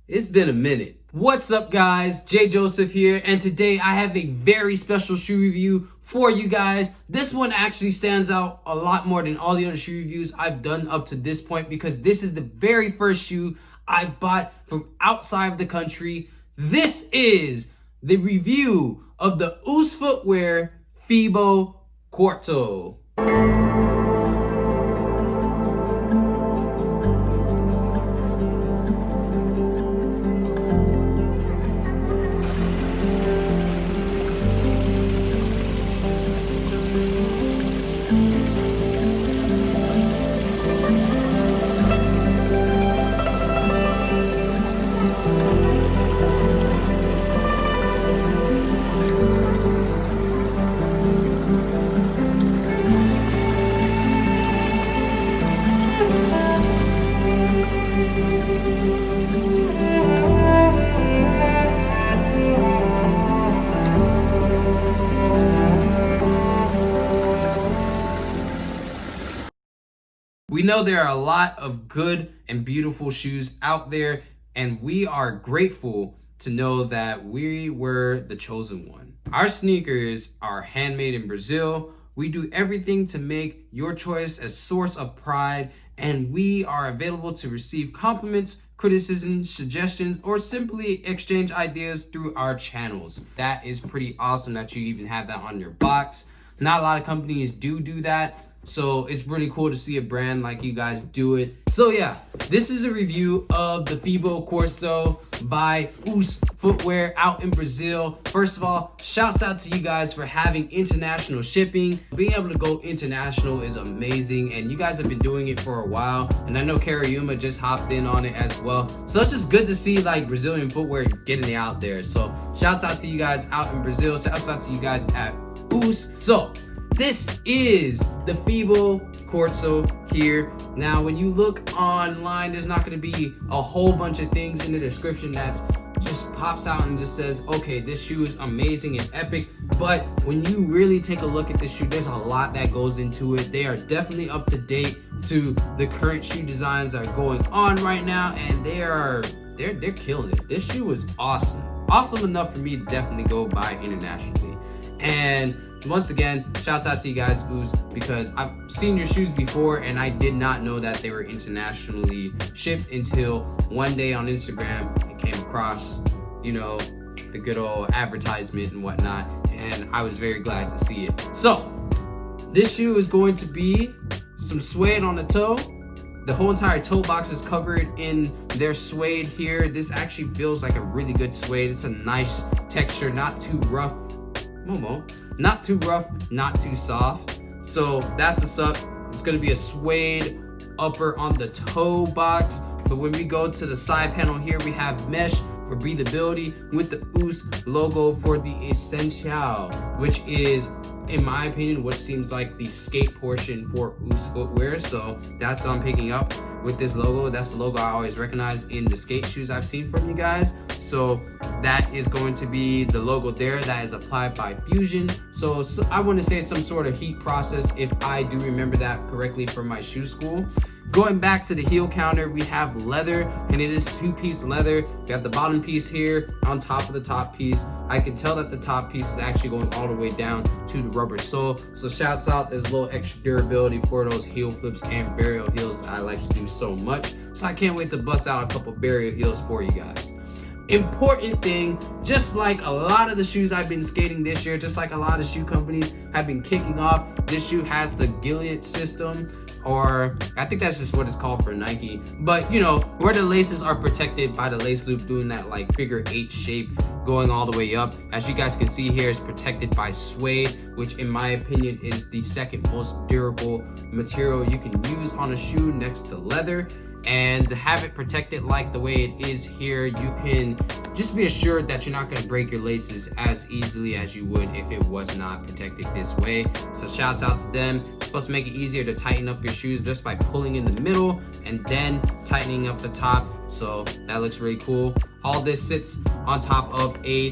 It's been a minute. What's up, guys? Jay Joseph here, and today I have a very special shoe review for you guys. This one actually stands out a lot more than all the other shoe reviews I've done up to this point because this is the very first shoe I've bought from outside of the country. This is the review of the Footwear PHIBO QUARTZO. We know there are a lot of good and beautiful shoes out there, and we are grateful to know that we were the chosen one. Our sneakers are handmade in Brazil. We do everything to make your choice a source of pride, and we are available to receive compliments, criticisms, suggestions, or simply exchange ideas through our channels. That is pretty awesome that you even have that on your box. Not a lot of companies do that. So it's really cool to see a brand like you guys do it. So yeah, this is a review of the PHIBO QUARTZO by Footwear out in Brazil. First of all, shouts out to you guys for having international shipping. Being able to go international is amazing, and you guys have been doing it for a while. And I know Karayuma just hopped in on it as well. So it's just good to see like Brazilian footwear getting it out there. So shouts out to you guys out in Brazil. Shouts out to you guys at So this is the PHIBO QUARTZO here. Now, when you look online, there's not going to be a whole bunch of things in the description that just pops out and just says, okay, this shoe is amazing and epic. But when you really take a look at this shoe, there's a lot that goes into it. They are definitely up to date to the current shoe designs that are going on right now, and they're killing it. This shoe is awesome. Awesome enough for me to definitely go buy internationally. And once again, shouts out to you guys, because I've seen your shoes before and I did not know that they were internationally shipped until one day on Instagram I came across, the good old advertisement and whatnot, and I was very glad to see it. So, this shoe is going to be some suede on the toe. The whole entire toe box is covered in their suede here. This actually feels like a really good suede. It's a nice texture, not too rough. Not too rough, not too soft. So that's what's up. It's gonna be a suede upper on the toe box. But when we go to the side panel here, we have mesh for breathability with the logo for the essential, which is, in my opinion, what seems like the skate portion for Footwear. So that's what I'm picking up with this logo. That's the logo I always recognize in the skate shoes I've seen from you guys. So that is going to be the logo there that is applied by Fusion. So I want to say it's some sort of heat process, if I do remember that correctly from my shoe school. Going back to the heel counter, we have leather, and it is two-piece leather. We have the bottom piece here on top of the top piece. I can tell that the top piece is actually going all the way down to the rubber sole. So shouts out, there's a little extra durability for those heel flips and burial heels that I like to do so much. So I can't wait to bust out a couple burial heels for you guys. Important thing, just like a lot of the shoes I've been skating this year, just like a lot of shoe companies have been kicking off, this shoe has the Gillet system, or I think that's just what it's called for Nike. But where the laces are protected by the lace loop, doing that like figure 8 shape going all the way up. As you guys can see here, it's protected by suede, which in my opinion is the second most durable material you can use on a shoe next to leather. And to have it protected like the way it is here, you can just be assured that you're not going to break your laces as easily as you would if it was not protected this way. So shouts out to them. It's supposed to make it easier to tighten up your shoes just by pulling in the middle and then tightening up the top. So that looks really cool. All this sits on top of a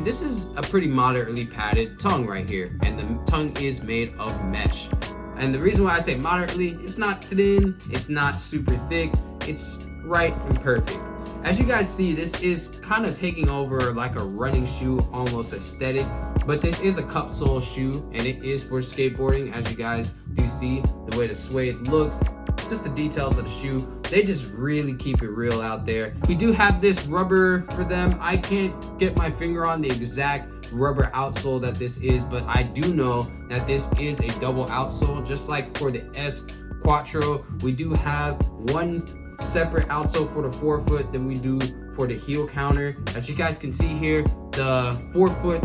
this is a pretty moderately padded tongue right here, and the tongue is made of mesh. And the reason why I say moderately, it's not thin, it's not super thick, it's right and perfect. As you guys see, this is kind of taking over like a running shoe almost aesthetic, but this is a cup sole shoe and it is for skateboarding. As you guys do see the way the suede looks, just the details of the shoe, they just really keep it real out there. We do have this rubber for them. I can't get my finger on the exact rubber outsole that this is, but I do know that this is a double outsole. Just like for the S QUARTZO, we do have one separate outsole for the forefoot than we do for the heel counter. As you guys can see here, the forefoot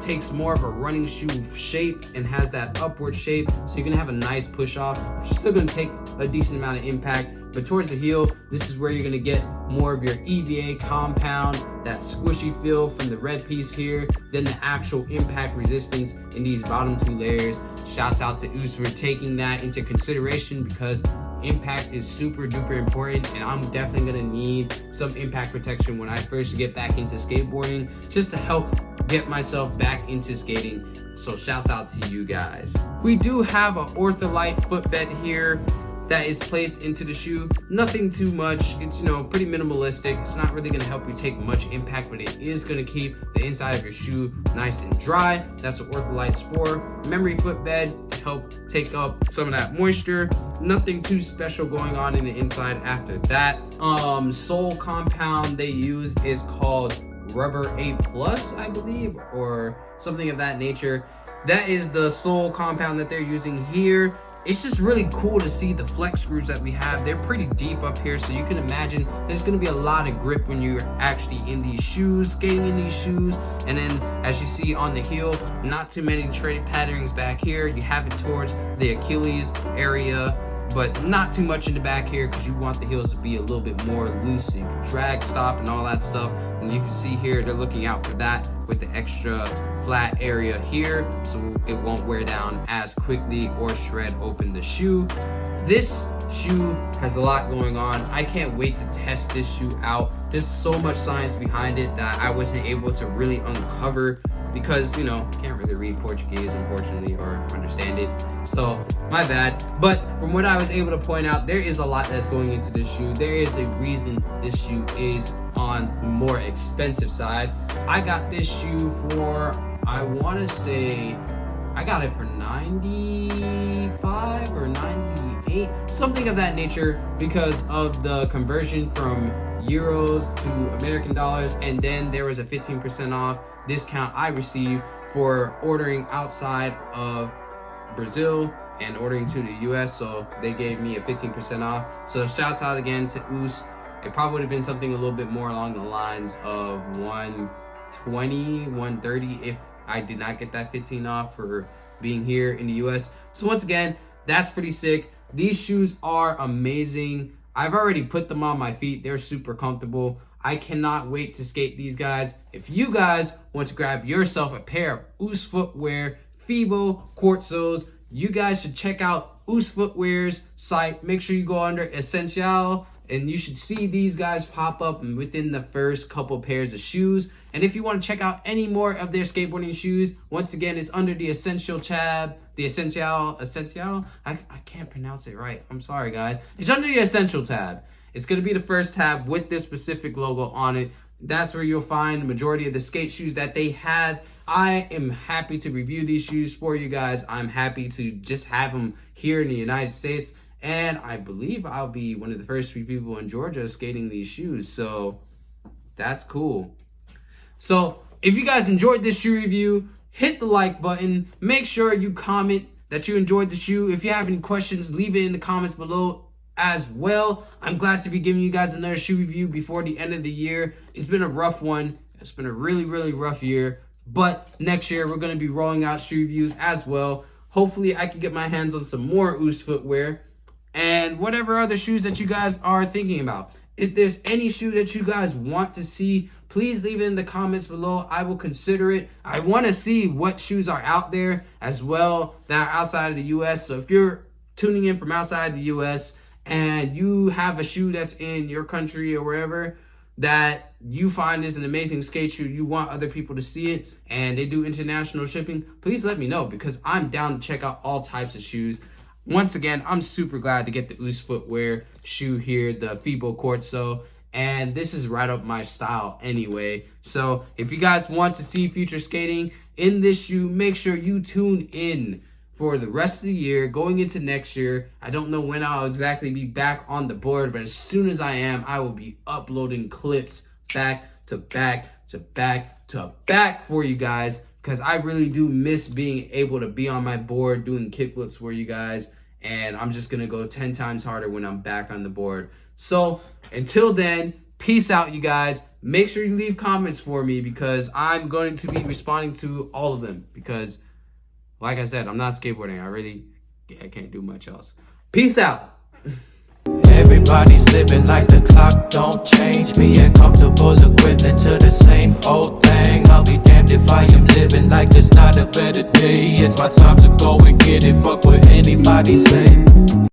takes more of a running shoe shape and has that upward shape, so you're gonna have a nice push off, but you're still gonna take a decent amount of impact. But towards the heel, this is where you're gonna get more of your EVA compound, that squishy feel from the red piece here, then the actual impact resistance in these bottom two layers. Shouts out to Us for taking that into consideration, because impact is super duper important, and I'm definitely gonna need some impact protection when I first get back into skateboarding, just to help get myself back into skating. So shouts out to you guys. We do have an ortholite footbed here that is placed into the shoe. Nothing too much. It's, you know, pretty minimalistic. It's not really gonna help you take much impact, but it is gonna keep the inside of your shoe nice and dry. That's what ortholite's for. Memory footbed to help take up some of that moisture. Nothing too special going on in the inside after that. Sole compound they use is called Rubber A+, I believe, or something of that nature. That is the sole compound that they're using here. It's just really cool to see the flex screws that we have. They're pretty deep up here, so you can imagine there's gonna be a lot of grip when you're actually in these shoes, skating in these shoes. And then as you see on the heel, not too many traded patterns back here. You have it towards the Achilles area, but not too much in the back here, because you want the heels to be a little bit more loose so you can drag stop and all that stuff. And you can see here they're looking out for that with the extra flat area here, so it won't wear down as quickly or shred open the shoe. This shoe has a lot going on. I can't wait to test this shoe out. There's so much science behind it that I wasn't able to really uncover, because, you know, can't really read Portuguese, unfortunately, or understand it, so my bad. But from what I was able to point out, there is a lot that's going into this shoe. There is a reason this shoe is on the more expensive side. I got this shoe for, I want to say, I got it for 95 or 98, something of that nature, because of the conversion from euros to American dollars, and then there was a 15% off discount I received for ordering outside of Brazil and ordering to the US, so they gave me a 15% off. So shouts out again to Us. It probably would have been something a little bit more along the lines of 120, 130 if I did not get that 15 off for being here in the US. So once again, that's pretty sick. These shoes are amazing. I've already put them on my feet. They're super comfortable. I cannot wait to skate these guys. If you guys want to grab yourself a pair of Us Footwear PHIBO QUARTZOs, you guys should check out Us Footwear's site. Make sure you go under Essential, and you should see these guys pop up within the first couple pairs of shoes. And if you want to check out any more of their skateboarding shoes, once again, it's under the Essential tab, the Essential, I can't pronounce it right. I'm sorry, guys. It's under the Essential tab. It's going to be the first tab with this specific logo on it. That's where you'll find the majority of the skate shoes that they have. I am happy to review these shoes for you guys. I'm happy to just have them here in the United States. And I believe I'll be one of the first few people in Georgia skating these shoes. So that's cool. So if you guys enjoyed this shoe review, hit the like button. Make sure you comment that you enjoyed the shoe. If you have any questions, leave it in the comments below as well. I'm glad to be giving you guys another shoe review before the end of the year. It's been a rough one. It's been a really, really rough year. But next year, we're going to be rolling out shoe reviews as well. Hopefully, I can get my hands on some more Us Footwear and whatever other shoes that you guys are thinking about. If there's any shoe that you guys want to see, please leave it in the comments below. I will consider it. I want to see what shoes are out there as well that are outside of the US. So if you're tuning in from outside the US and you have a shoe that's in your country or wherever that you find is an amazing skate shoe, you want other people to see it, and they do international shipping, please let me know, because I'm down to check out all types of shoes. once again, I'm super glad to get the Us Footwear shoe here, the PHIBO QUARTZO, and this is right up my style anyway. So if you guys want to see future skating in this shoe, make sure you tune in for the rest of the year, going into next year. I don't know when I'll exactly be back on the board, but as soon as I am, I will be uploading clips back to back to back to back for you guys, because I really do miss being able to be on my board doing kickflips for you guys, and I'm just gonna go 10 times harder when I'm back on the board. So until then, peace out, you guys. Make sure you leave comments for me, because I'm going to be responding to all of them, because like I said, I'm not skateboarding. I can't do much else. Peace out. Everybody's living like the clock don't change. Being comfortable equivalent to the same old thing. I'll be damned if I am living like there's not a better day. It's my time to go and get it. Fuck what anybody say.